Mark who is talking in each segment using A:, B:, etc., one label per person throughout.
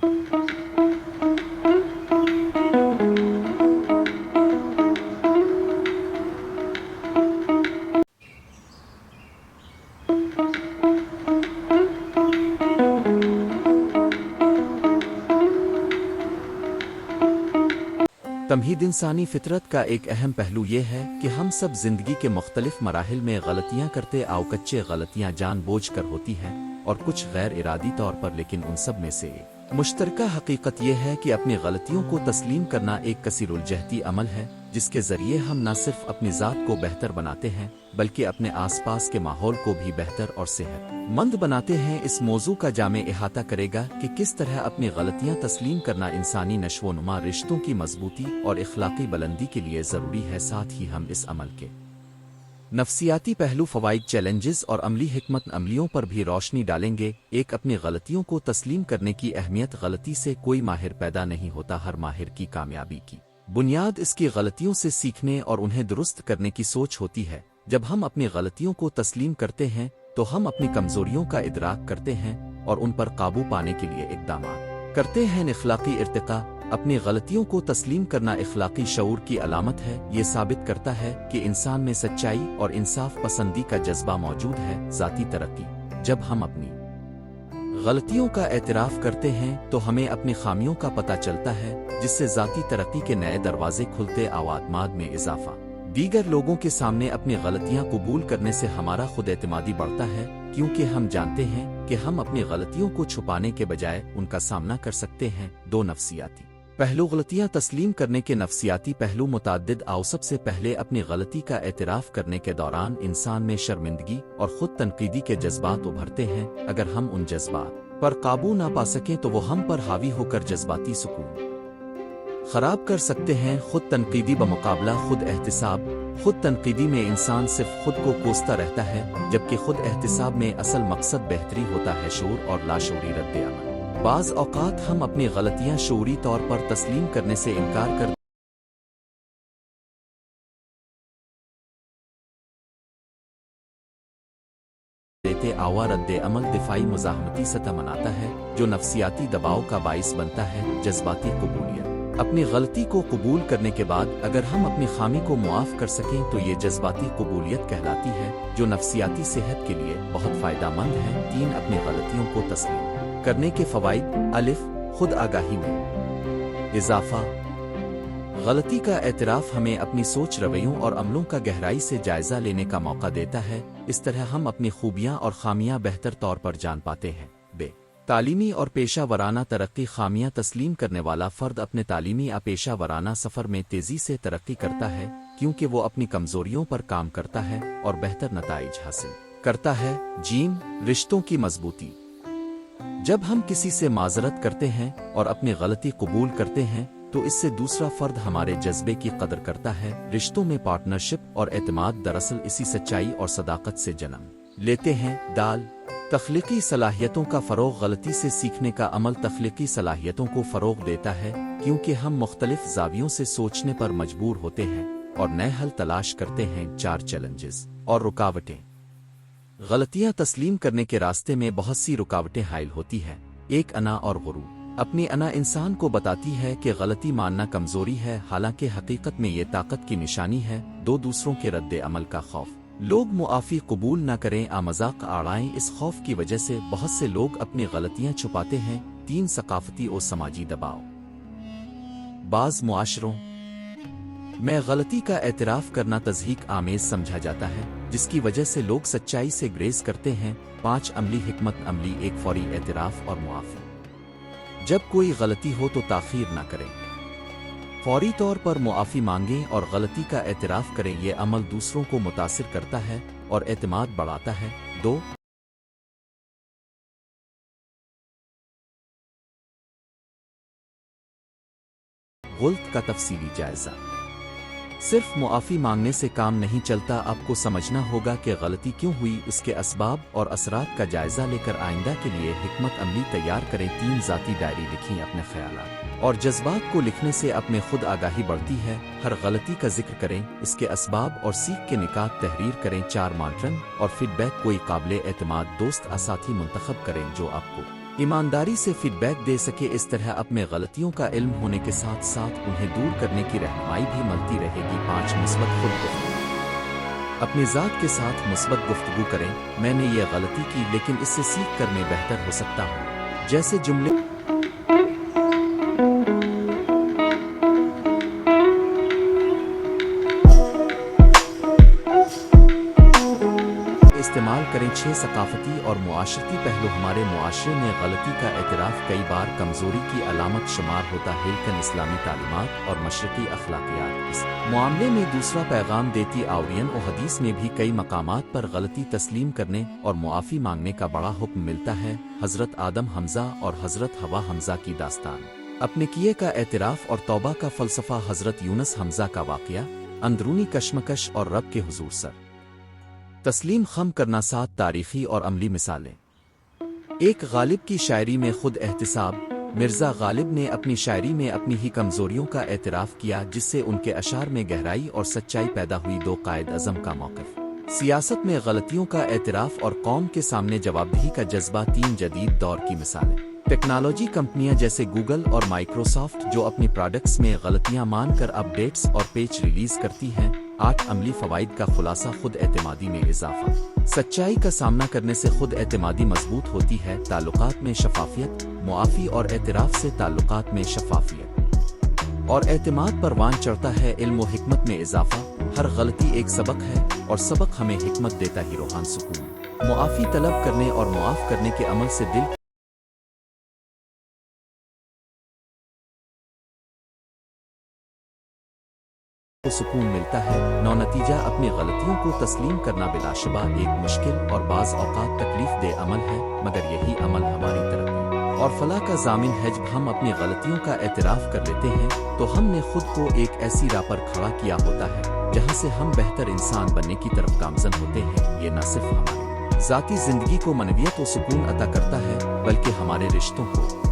A: تمہید انسانی فطرت کا ایک اہم پہلو یہ ہے کہ ہم سب زندگی کے مختلف مراحل میں غلطیاں کرتے کچے غلطیاں جان بوجھ کر ہوتی ہیں اور کچھ غیر ارادی طور پر، لیکن ان سب میں سے ایک مشترکہ حقیقت یہ ہے کہ اپنی غلطیوں کو تسلیم کرنا ایک کثیر الجہتی عمل ہے، جس کے ذریعے ہم نہ صرف اپنی ذات کو بہتر بناتے ہیں بلکہ اپنے آس پاس کے ماحول کو بھی بہتر اور صحت مند بناتے ہیں۔ اس موضوع کا جامع احاطہ کرے گا کہ کس طرح اپنی غلطیاں تسلیم کرنا انسانی نشو و نما، رشتوں کی مضبوطی اور اخلاقی بلندی کے لیے ضروری ہے۔ ساتھ ہی ہم اس عمل کے نفسیاتی پہلو، فوائد، چیلنجز اور عملی حکمت عملیوں پر بھی روشنی ڈالیں گے۔ ایک، اپنی غلطیوں کو تسلیم کرنے کی اہمیت۔ غلطی سے کوئی ماہر پیدا نہیں ہوتا، ہر ماہر کی کامیابی کی بنیاد اس کی غلطیوں سے سیکھنے اور انہیں درست کرنے کی سوچ ہوتی ہے۔ جب ہم اپنی غلطیوں کو تسلیم کرتے ہیں تو ہم اپنی کمزوریوں کا ادراک کرتے ہیں اور ان پر قابو پانے کے لیے اقدامات کرتے ہیں۔ اخلاقی ارتقاء، اپنی غلطیوں کو تسلیم کرنا اخلاقی شعور کی علامت ہے۔ یہ ثابت کرتا ہے کہ انسان میں سچائی اور انصاف پسندی کا جذبہ موجود ہے۔ ذاتی ترقی، جب ہم اپنی غلطیوں کا اعتراف کرتے ہیں تو ہمیں اپنی خامیوں کا پتہ چلتا ہے، جس سے ذاتی ترقی کے نئے دروازے کھلتے۔ اعتماد میں اضافہ، دیگر لوگوں کے سامنے اپنی غلطیاں قبول کرنے سے ہمارا خود اعتمادی بڑھتا ہے، کیونکہ ہم جانتے ہیں کہ ہم اپنی غلطیوں کو چھپانے کے بجائے ان کا سامنا کر سکتے ہیں۔ دو، نفسیاتی پہلو، غلطیاں تسلیم کرنے کے نفسیاتی پہلو متعدد۔ سب سے پہلے اپنی غلطی کا اعتراف کرنے کے دوران انسان میں شرمندگی اور خود تنقیدی کے جذبات ابھرتے ہیں۔ اگر ہم ان جذبات پر قابو نہ پا سکیں تو وہ ہم پر حاوی ہو کر جذباتی سکون خراب کر سکتے ہیں۔ خود تنقیدی بمقابلہ خود احتساب، خود تنقیدی میں انسان صرف خود کو کوستا رہتا ہے، جبکہ خود احتساب میں اصل مقصد بہتری ہوتا ہے، شعور اور لاشعوری رد عمل۔ بعض اوقات ہم اپنی غلطیاں شعوری طور پر تسلیم کرنے سے انکار کر دیتے۔ رد عمل دفاعی مزاحمتی سطح مناتا ہے، جو نفسیاتی دباؤ کا باعث بنتا ہے۔ جذباتی قبولیت، اپنی غلطی کو قبول کرنے کے بعد اگر ہم اپنی خامی کو معاف کر سکیں تو یہ جذباتی قبولیت کہلاتی ہے، جو نفسیاتی صحت کے لیے بہت فائدہ مند ہے۔ تین، اپنی غلطیوں کو تسلیم کرنے کے فوائد۔ الف، خود آگاہی میں اضافہ، غلطی کا اعتراف ہمیں اپنی سوچ، رویوں اور عملوں کا گہرائی سے جائزہ لینے کا موقع دیتا ہے۔ اس طرح ہم اپنی خوبیاں اور خامیاں بہتر طور پر جان پاتے ہیں۔ بے، تعلیمی اور پیشہ ورانہ ترقی، خامیاں تسلیم کرنے والا فرد اپنے تعلیمی یا پیشہ ورانہ سفر میں تیزی سے ترقی کرتا ہے، کیونکہ وہ اپنی کمزوریوں پر کام کرتا ہے اور بہتر نتائج حاصل کرتا ہے۔ جیم، رشتوں کی مضبوطی، جب ہم کسی سے معذرت کرتے ہیں اور اپنی غلطی قبول کرتے ہیں تو اس سے دوسرا فرد ہمارے جذبے کی قدر کرتا ہے۔ رشتوں میں پارٹنرشپ اور اعتماد دراصل اسی سچائی اور صداقت سے جنم لیتے ہیں۔ دال، تخلیقی صلاحیتوں کا فروغ، غلطی سے سیکھنے کا عمل تخلیقی صلاحیتوں کو فروغ دیتا ہے، کیونکہ ہم مختلف زاویوں سے سوچنے پر مجبور ہوتے ہیں اور نئے حل تلاش کرتے ہیں۔ چار، چیلنجز اور رکاوٹیں، غلطیاں تسلیم کرنے کے راستے میں بہت سی رکاوٹیں حائل ہوتی ہیں۔ ایک، انا اور غرور، اپنی انا انسان کو بتاتی ہے کہ غلطی ماننا کمزوری ہے، حالانکہ حقیقت میں یہ طاقت کی نشانی ہے۔ دو، دوسروں کے رد عمل کا خوف، لوگ معافی قبول نہ کریں، مذاق اڑائیں، اس خوف کی وجہ سے بہت سے لوگ اپنی غلطیاں چھپاتے ہیں۔ تین، ثقافتی اور سماجی دباؤ، بعض معاشروں میں غلطی کا اعتراف کرنا تضحیک آمیز سمجھا جاتا ہے، جس کی وجہ سے لوگ سچائی سے گریز کرتے ہیں۔ پانچ، عملی حکمت عملی، ایک، فوری اعتراف اور معافی، جب کوئی غلطی ہو تو تاخیر نہ کریں، فوری طور پر معافی مانگیں اور غلطی کا اعتراف کریں۔ یہ عمل دوسروں کو متاثر کرتا ہے اور اعتماد بڑھاتا ہے۔ دو، غلط کا تفصیلی جائزہ، صرف معافی مانگنے سے کام نہیں چلتا، آپ کو سمجھنا ہوگا کہ غلطی کیوں ہوئی، اس کے اسباب اور اثرات کا جائزہ لے کر آئندہ کے لیے حکمت عملی تیار کریں۔ تین، ذاتی ڈائری لکھیں، اپنے خیالات اور جذبات کو لکھنے سے اپنے خود آگاہی بڑھتی ہے، ہر غلطی کا ذکر کریں، اس کے اسباب اور سیکھ کے نکات تحریر کریں۔ چار، مانیٹرنگ اور فیڈ بیک، کوئی قابل اعتماد دوست یا ساتھی منتخب کریں جو آپ کو ईमानदारी से फीडबैक दे सके। इस तरह अपने गलतियों का इल्म होने के साथ साथ उन्हें दूर करने की रहनुमाई भी मिलती रहेगी। 5 मुस्बत खुद गुफ्तगू। अपनी ज़ात के साथ मुस्बत गुफ्तगू करें। मैंने ये गलती की लेकिन इससे सीख कर मैं बेहतर हो सकता हूँ जैसे जुमले इस्तेमाल करें। 6 सकाफती और मुआशरती पहलू। हमारे मुआशरे में गलती का एतराफ़ कई बार कमज़ोरी की अलामत शुमार होता है, लेकिन इस्लामी तालीमात और मशरक़ी अखलाकियात इस मामले में दूसरा पैगाम देती। आउरियन और हदीस में भी कई मकामात पर गलती तस्लीम करने और मुआफ़ी मांगने का बड़ा हुक्म मिलता है। हज़रत आदम हमज़ा और हज़रत हवा हमज़ा की दास्तान, अपने किए का एतराफ़ और तौबा का फ़लसफ़ा। हज़रत यूनुस हमज़ा का वाक़या, अंदरूनी कशमकश और रब के हुज़ूर सर तस्लीम खम करना। 7 तारीख़ी और अमली मिसालें। एक गालिब की शायरी में खुद एहतिसाब। मिर्ज़ा गालिब ने अपनी शायरी में अपनी ही कमज़ोरियों का एतराफ़ किया, जिससे उनके अशार में गहराई और सच्चाई पैदा हुई। 2 कायद अज़म का मौक़िफ़। सियासत में गलतियों का एतराफ़ और कौम के सामने जवाबदेही का जज्बा। 3 जदीद दौर की मिसालें। टेक्नोलॉजी कंपनियां जैसे गूगल और माइक्रोसॉफ्ट जो अपनी प्रोडक्ट्स में गलतियां मानकर अपडेट्स और पेज रिलीज करती हैं। 8 अमली फ़वाइद का खुलासा। खुद एतमादी में इजाफा। सच्चाई का सामना करने से खुद एतमादी मजबूत होती है। ताल्लुकात में शफाफियत। मुआफ़ी और एतराफ़ से ताल्लुकात में शफाफियत और एतमाद परवान चढ़ता है। इल्म व हिकमत में इजाफा। हर गलती एक सबक है और सबक हमें हिकमत देता ही रूहान सुकून। मुआफ़ी तलब करने और मुआफ़ करने के अमल से दिल को सुकून मिलता है। नौ नतीजा अपनी गलतियों को तस्लीम करना बिलाशुबा एक मुश्किल और बाज़ औक़ात तकलीफ दे अमल है, मगर यही अमल हमारी तरक्की और फलाह का ज़ामिन है। जब हम अपनी गलतियों का एतराफ़ कर लेते हैं तो हमने खुद को एक ऐसी राह पर खड़ा किया होता है जहाँ से हम बेहतर इंसान बनने की तरफ गामज़न होते हैं। ये न सिर्फ हमारी ज़ाती ज़िंदगी को मनवियत और सुकून अता करता है, बल्कि हमारे रिश्तों को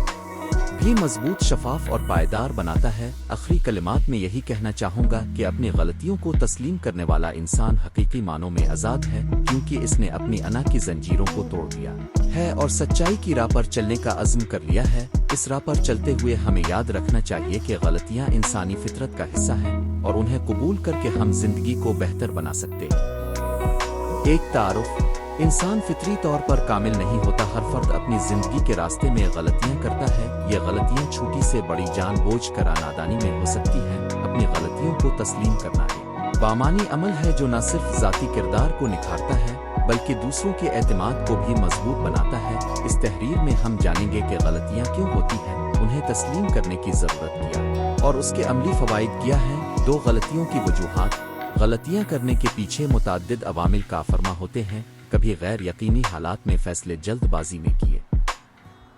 A: भी मजबूत, शफाफ और पायदार बनाता है। आखिरी कलिमात में यही कहना चाहूँगा कि अपनी गलतियों को तस्लीम करने वाला इंसान हकीकी मानों में आज़ाद है, क्योंकि इसने अपनी अना की जंजीरों को तोड़ दिया है और सच्चाई की राह पर चलने का अज़्म कर लिया है। इस राह पर चलते हुए हमें याद रखना चाहिए कि गलतियाँ इंसानी फितरत का हिस्सा हैं और उन्हें कबूल करके हम जिंदगी को बेहतर बना सकते हैं। एक तारुफ। इंसान फितरी तौर पर कामिल नहीं होता। हर फर्द अपनी जिंदगी के रास्ते में गलतियां करता है। ये गलतियां छोटी से बड़ी जानबूझ कर नादानी में हो सकती हैं। अपनी गलतियों को तस्लीम करना है बामानी अमल है जो न सिर्फ ज़ाती किरदार को निखारता है, बल्कि दूसरों के एतमाद को भी मजबूत बनाता है। इस तहरीर में हम जानेंगे कि गलतियां क्यों होती हैं, उन्हें तस्लीम करने की ज़रूरत क्या और उसके अमली फ़वाइद क्या हैं। 2 गलतियों की वजूहात। गलतियां करने के पीछे मुताद्दिद अवामिल का फरमा होते हैं। कभी गैर यकीनी हालात में फैसले जल्दबाजी में किए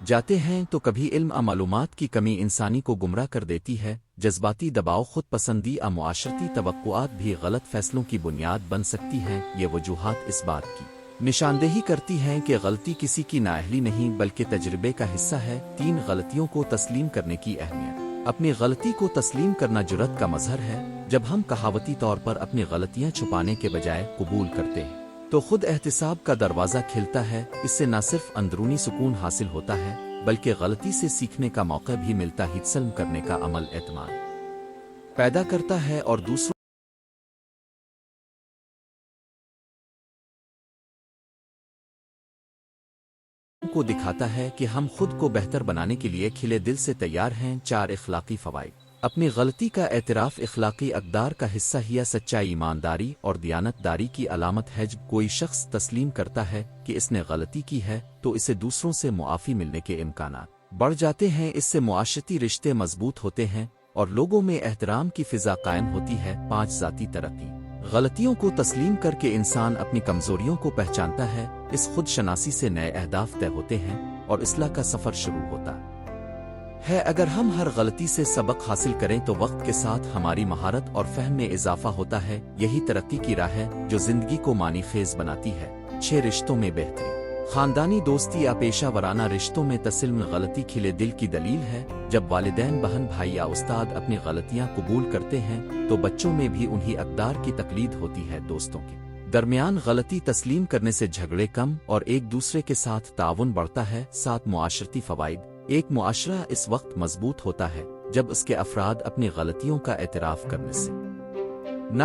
A: जाते हैं, तो कभी इल्म और मालूमात की कमी इंसानी को गुमराह कर देती है। जज्बाती दबाव, खुद पसंदी और मुआशरती तवक्कुआत भी गलत फैसलों की बुनियाद बन सकती हैं। ये वजूहात इस बात की निशानदेही करती हैं कि गलती किसी की नाअहली नहीं, बल्कि तजर्बे का हिस्सा है। 3 गलतियों को तस्लीम करने की अहमियत। अपनी गलती को तस्लीम करना जुर्रत का मजहर है। जब हम कहावती तौर पर अपनी गलतियां छुपाने के बजाय कबूल करते हैं तो खुद एहतिसाब का दरवाज़ा खिलता है। इससे न सिर्फ अंदरूनी सुकून हासिल होता है, बल्कि गलती से सीखने का मौका भी मिलता है। सल्म करने का अमल एतमाद पैदा करता है और दूसरों को दिखाता है कि हम खुद को बेहतर बनाने के लिए खिले दिल से तैयार हैं। 4 इखलाकी फ़वाइद। अपनी गलती का एतराफ़ इखलाकी अक़दार का हिस्सा है। या सच्चाई, ईमानदारी और दियानतदारी की अलामत है। जब कोई शख्स तस्लीम करता है कि इसने गलती की है तो इसे दूसरों से मुआफ़ी मिलने के इम्कानात बढ़ जाते हैं। इससे मुआशरती रिश्ते मजबूत होते हैं और लोगों में एहतराम की फ़िज़ा कायम होती है। 5 ज़ाती तरक्की। गलतियों को तस्लीम करके इंसान अपनी कमज़ोरियों को पहचानता है। इस खुद शनासी से नए अहदाफ तय होते हैं और इस्लाह का सफ़र शुरू होता है। अगर हम हर गलती से सबक हासिल करें तो वक्त के साथ हमारी महारत और फहम में इजाफा होता है। यही तरक्की की राह है जो जिंदगी को मानी खेज बनाती है। 6 रिश्तों में बेहतरी। खानदानी, दोस्ती या पेशा वराना रिश्तों में तस्लीम गलती खिले दिल की दलील है। जब वालिदैन, बहन भाई या उस्ताद अपनी गलतियां कबूल करते हैं तो बच्चों में भी उन्हीं अक़दार की तकलीद होती है। दोस्तों की درمیان غلطی تسلیم کرنے سے جھگڑے کم اور ایک دوسرے کے ساتھ تعاون بڑھتا ہے۔ 7 معاشرتی فوائد۔ ایک معاشرہ اس وقت مضبوط ہوتا ہے جب اس کے افراد اپنی غلطیوں کا اعتراف کرنے سے نہ